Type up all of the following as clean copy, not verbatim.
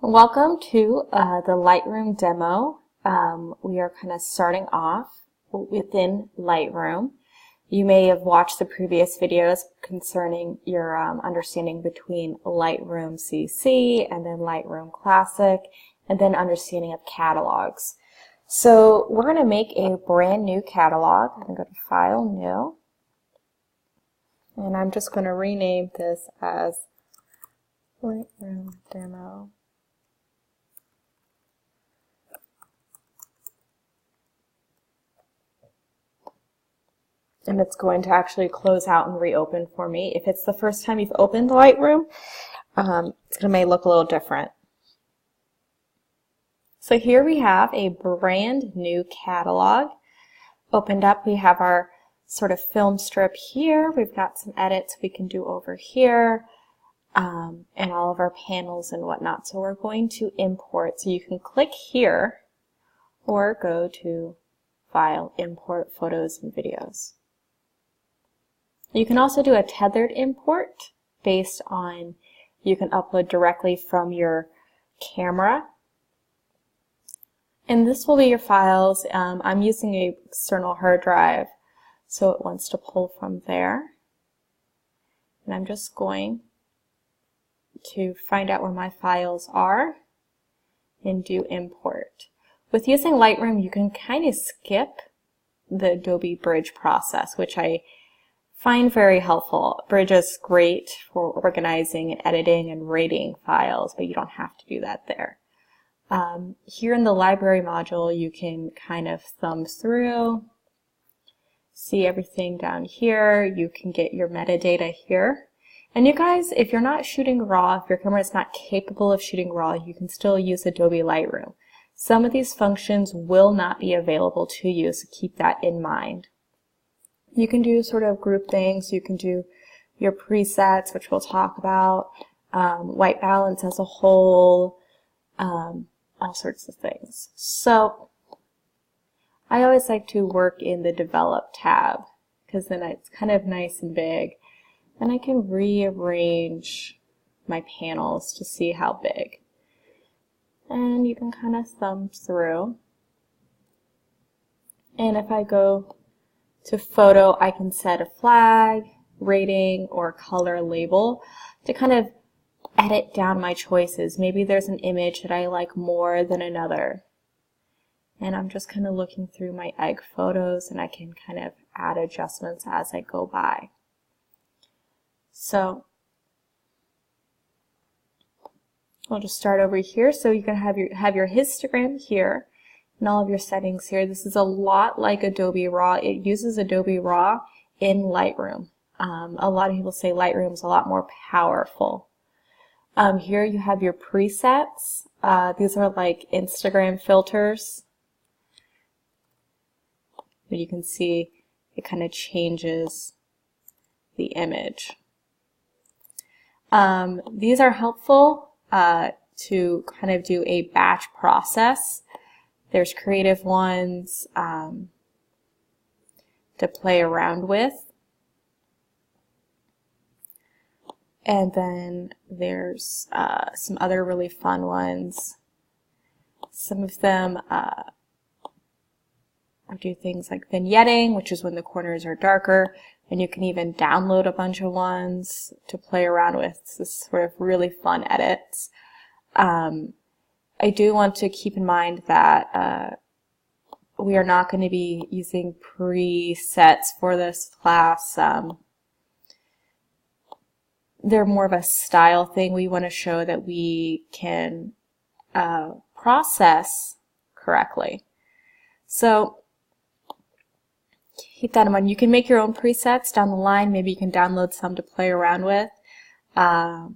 Welcome to the Lightroom demo. We are kind of starting off within Lightroom. You may have watched the previous videos concerning your understanding between Lightroom CC and then Lightroom Classic and then understanding of catalogs. So we're going to make a brand new catalog. I'm going to go to File, New, and I'm just going to rename this as Lightroom Demo. And it's going to actually close out and reopen for me. If it's the first time you've opened Lightroom, it may look a little different. So here we have a brand new catalog. Opened up, we have our sort of film strip here. We've got some edits we can do over here, and all of our panels and whatnot. So we're going to import. So you can click here or go to File, Import Photos and Videos. You can also do a tethered import based on, you can upload directly from your camera. And this will be your files. I'm using an external hard drive, so it wants to pull from there. And I'm just going to find out where my files are and do import. With using Lightroom, you can kind of skip the Adobe Bridge process, which I find very helpful. Bridge is great for organizing and editing and rating files, but you don't have to do that there. Here in the library module, you can kind of thumb through, see everything down here. You can get your metadata here. And you guys, if you're not shooting RAW, if your camera is not capable of shooting RAW, you can still use Adobe Lightroom. Some of these functions will not be available to you, so keep that in mind. You can do sort of group things. You can do your presets, which we'll talk about, white balance as a whole, all sorts of things. So I always like to work in the Develop tab because then it's kind of nice and big. And I can rearrange my panels to see how big. And you can kind of thumb through. And if I go to photo, I can set a flag, rating, or color label to kind of edit down my choices. Maybe there's an image that I like more than another. And I'm just kind of looking through my egg photos and I can kind of add adjustments as I go by. So I'll just start over here. So you can have your histogram here and all of your settings here. This is a lot like Adobe RAW. It uses Adobe RAW in Lightroom. A lot of people say Lightroom is a lot more powerful. Here you have your presets. These are like Instagram filters. But you can see it kind of changes the image. These are helpful to kind of do a batch process. There's creative ones to play around with. And then there's some other really fun ones. Some of them do things like vignetting, which is when the corners are darker. And you can even download a bunch of ones to play around with. This sort of really fun edits. I do want to keep in mind that we are not going to be using presets for this class. They're more of a style thing. We want to show that we can process correctly. So keep that in mind. You can make your own presets down the line. Maybe you can download some to play around with. But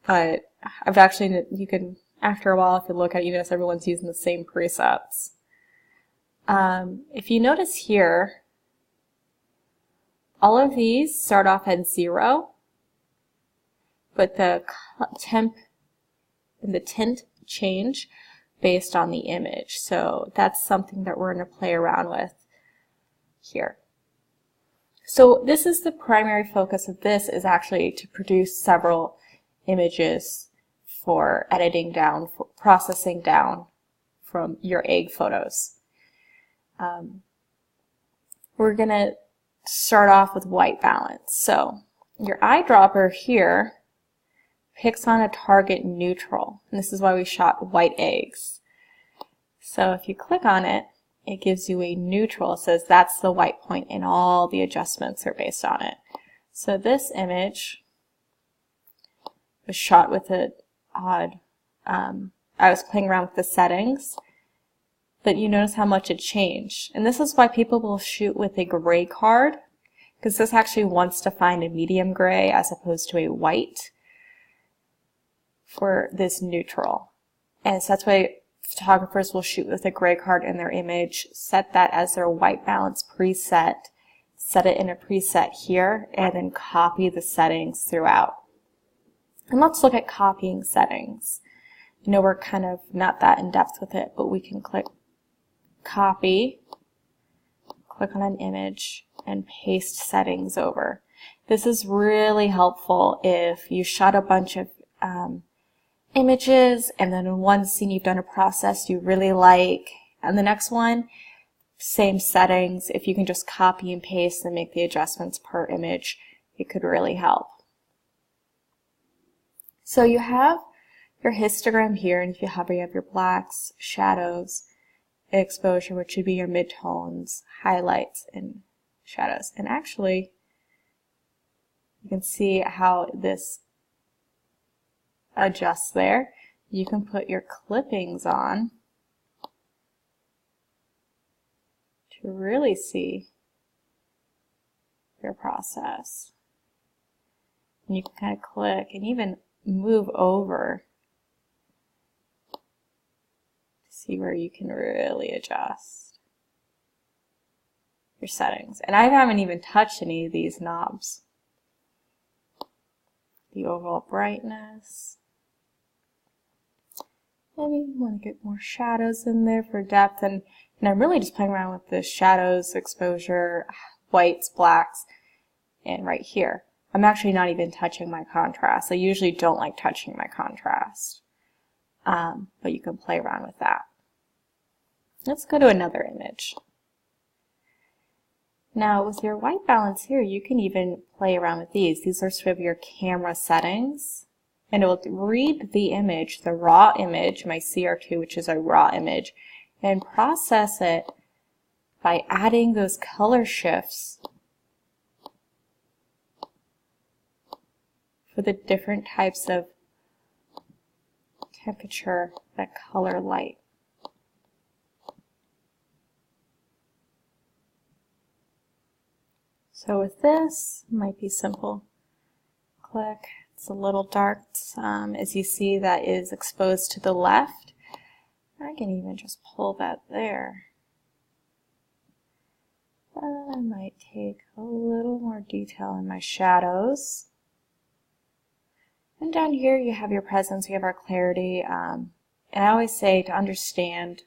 I've actually, you can, after a while, if you look at it, you notice everyone's using the same presets. If you notice here, all of these start off at 0, but the temp and the tint change based on the image. So that's something that we're going to play around with here. So this is the primary focus of this, is actually to produce several images for editing down, for processing down from your egg photos. We're going to start off with white balance. So your eyedropper here picks on a target neutral, and this is why we shot white eggs. So if you click on it, it gives you a neutral. It says that's the white point, and all the adjustments are based on it. So this image was shot with an odd, I was playing around with the settings, but you notice how much it changed. And this is why people will shoot with a gray card, because this actually wants to find a medium gray as opposed to a white for this neutral. And so that's why photographers will shoot with a gray card in their image, set that as their white balance preset, set it in a preset here, and then copy the settings throughout. And let's look at copying settings. I know we're kind of not that in depth with it, but we can click copy, click on an image, and paste settings over. This is really helpful if you shot a bunch of images, and then in one scene you've done a process you really like, and the next one, same settings. If you can just copy and paste and make the adjustments per image, it could really help. So you have your histogram here, and if you have your blacks, shadows, exposure, which would be your midtones, highlights, and shadows. And actually, you can see how this adjusts there. You can put your clippings on to really see your process. And you can kind of click and even move over to see where you can really adjust your settings. And I haven't even touched any of these knobs. The overall brightness. Maybe you want to get more shadows in there for depth, and I'm really just playing around with the shadows, exposure, whites, blacks, and right here. I'm actually not even touching my contrast. I usually don't like touching my contrast, but you can play around with that. Let's go to another image. Now with your white balance here, you can even play around with these. These are sort of your camera settings, and it will read the image, the raw image, my CR2, which is a raw image, and process it by adding those color shifts for the different types of temperature, that color light. So with this, it might be simple. Click. It's a little dark. As you see, that is exposed to the left. I can even just pull that there. I might take a little more detail in my shadows. And down here you have your presence, you have our clarity. And I always say to understand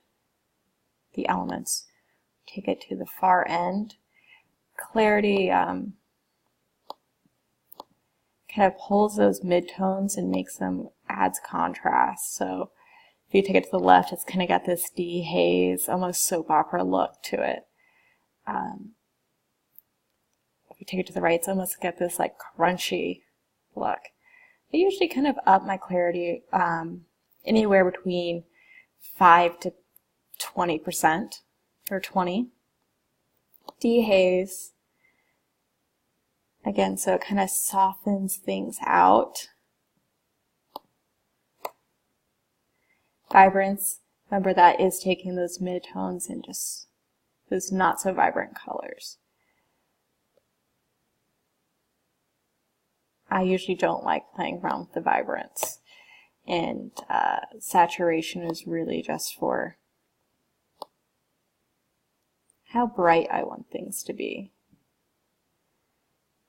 the elements, take it to the far end. Clarity kind of pulls those midtones and makes them, adds contrast. So if you take it to the left, it's kind of got this dehaze, almost soap opera look to it. If you take it to the right, it's almost got this like crunchy look. I usually kind of up my clarity anywhere between 5 to 20% or 20. Dehaze. Again, so it kind of softens things out. Vibrance, remember that is taking those midtones and just those not so vibrant colors. I usually don't like playing around with the vibrance, and saturation is really just for how bright I want things to be.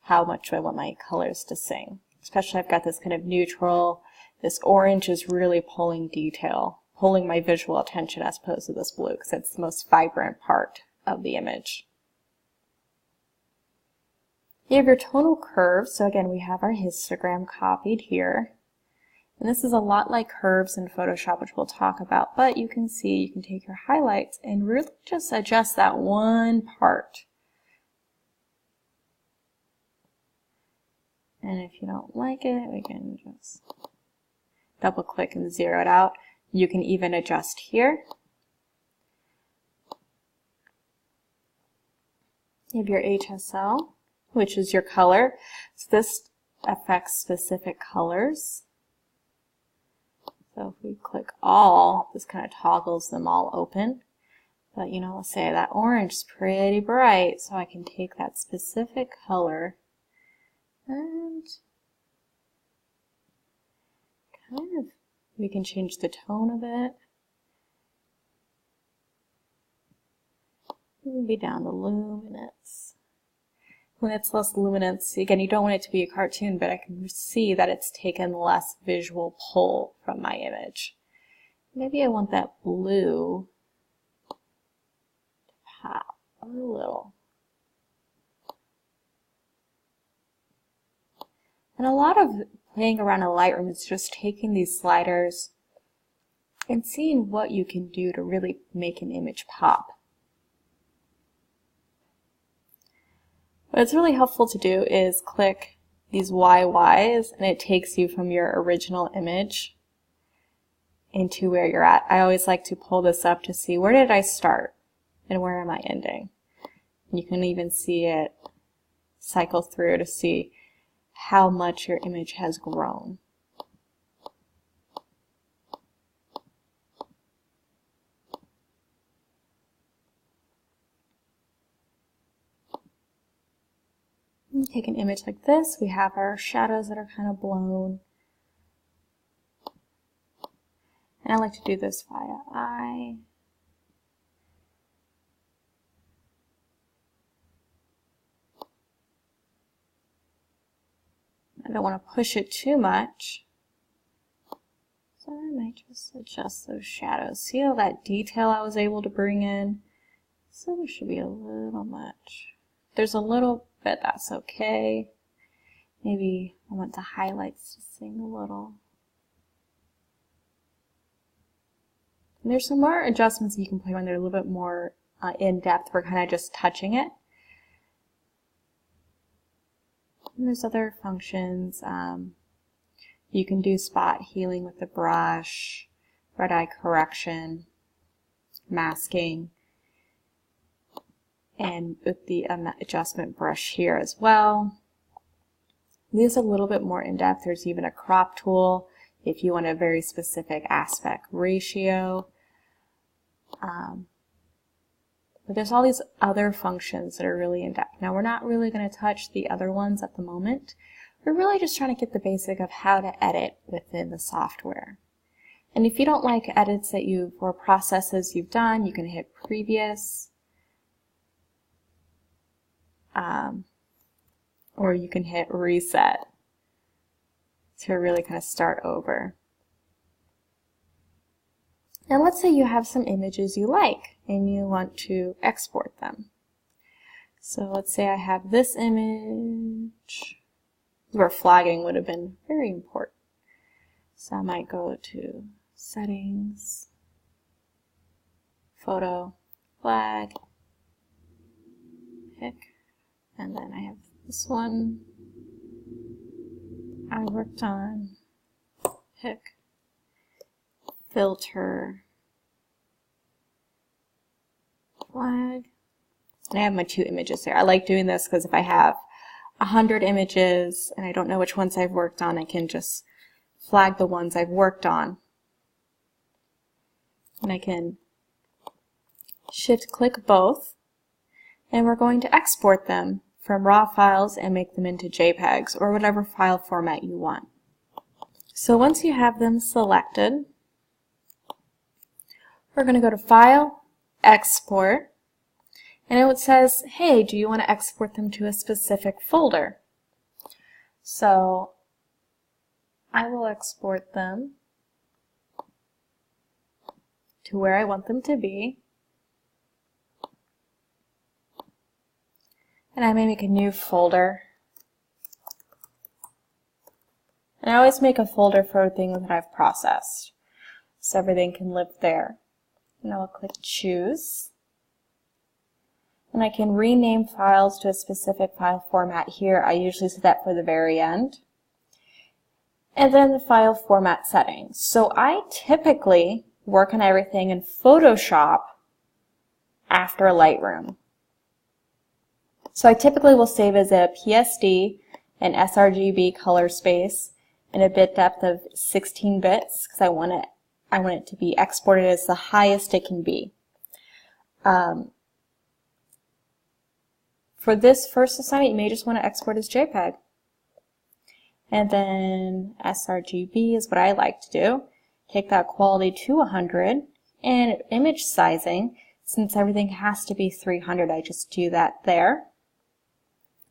How much do I want my colors to sing? Especially I've got this kind of neutral, this orange is really pulling detail, pulling my visual attention as opposed to this blue because it's the most vibrant part of the image. You have your tonal curve, so again we have our histogram copied here. And this is a lot like curves in Photoshop, which we'll talk about, but you can see you can take your highlights and really just adjust that one part. And if you don't like it, we can just double click and zero it out. You can even adjust here. You have your HSL, which is your color. So this affects specific colors. So if we click all, this kind of toggles them all open. But you know, let's say that orange is pretty bright, so I can take that specific color and kind of, we can change the tone of it. Maybe down to luminance. When it's less luminance, again, you don't want it to be a cartoon, but I can see that it's taken less visual pull from my image. Maybe I want that blue to pop a little. And a lot of playing around in Lightroom is just taking these sliders and seeing what you can do to really make an image pop. What it's really helpful to do is click these YYs, and it takes you from your original image into where you're at. I always like to pull this up to see where did I start and where am I ending. And you can even see it cycle through to see how much your image has grown. Take an image like this. We have our shadows that are kind of blown. And I like to do this via eye. I don't want to push it too much. So I might just adjust those shadows. See all that detail I was able to bring in? So there should be a little much. There's a little bit, that's okay. Maybe I want the highlights to sing a little. And there's some more adjustments you can play when they're a little bit more in depth. We're kind of just touching it. And there's other functions. You can do spot healing with the brush, red eye correction, masking, and with the adjustment brush here as well. This is a little bit more in depth. There's even a crop tool if you want a very specific aspect ratio. But there's all these other functions that are really in depth. Now we're not really going to touch the other ones at the moment. We're really just trying to get the basic of how to edit within the software. And if you don't like edits that or processes you've done, you can hit previous, or you can hit reset to really kind of start over. And let's say you have some images you like and you want to export them. So let's say I have this image where flagging would have been very important. So I might go to settings, photo, flag, pick, and then I have this one I worked on, pick, filter, flag, and I have my 2 images there. I like doing this because if I have 100 images and I don't know which ones I've worked on, I can just flag the ones I've worked on. And I can shift click both, and we're going to export them from raw files and make them into JPEGs or whatever file format you want. So once you have them selected, we're going to go to File, Export, and it says, hey, do you want to export them to a specific folder? So I will export them to where I want them to be. And I may make a new folder. And I always make a folder for things that I've processed, so everything can live there. And I will click Choose. And I can rename files to a specific file format here. I usually set that for the very end. And then the file format settings. So I typically work on everything in Photoshop after Lightroom. So I typically will save as a PSD, an sRGB color space, and a bit depth of 16 bits because I want it to be exported as the highest it can be. For this first assignment, you may just want to export as JPEG. And then sRGB is what I like to do. Take that quality to 100, and image sizing, since everything has to be 300, I just do that there.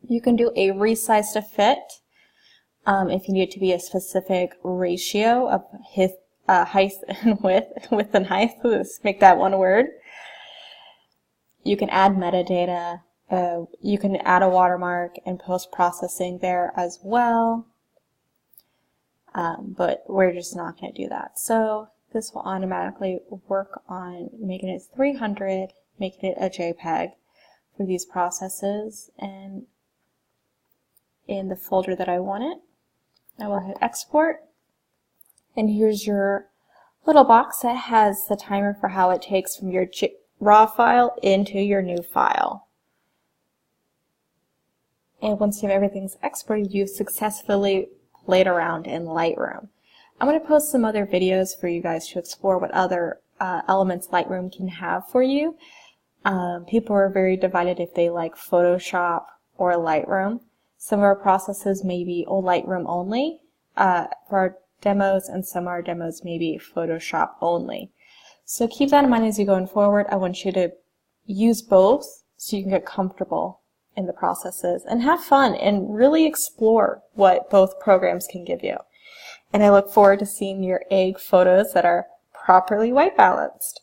You can do a resize to fit if you need it to be a specific ratio of height and width and height. Let's make that one word. You can add metadata. You can add a watermark and post-processing there as well. But we're just not going to do that. So this will automatically work on making it 300, making it a JPEG for these processes. And in the folder that I want it, I will hit export. And here's your little box that has the timer for how it takes from your raw file into your new file. And once you have everything's exported, you've successfully played around in Lightroom. I'm going to post some other videos for you guys to explore what other elements Lightroom can have for you. People are very divided if they like Photoshop or Lightroom. Some of our processes may be Lightroom only for our demos, and some of our demos may be Photoshop only. So keep that in mind as you go forward. I want you to use both so you can get comfortable in the processes and have fun and really explore what both programs can give you. And I look forward to seeing your egg photos that are properly white balanced.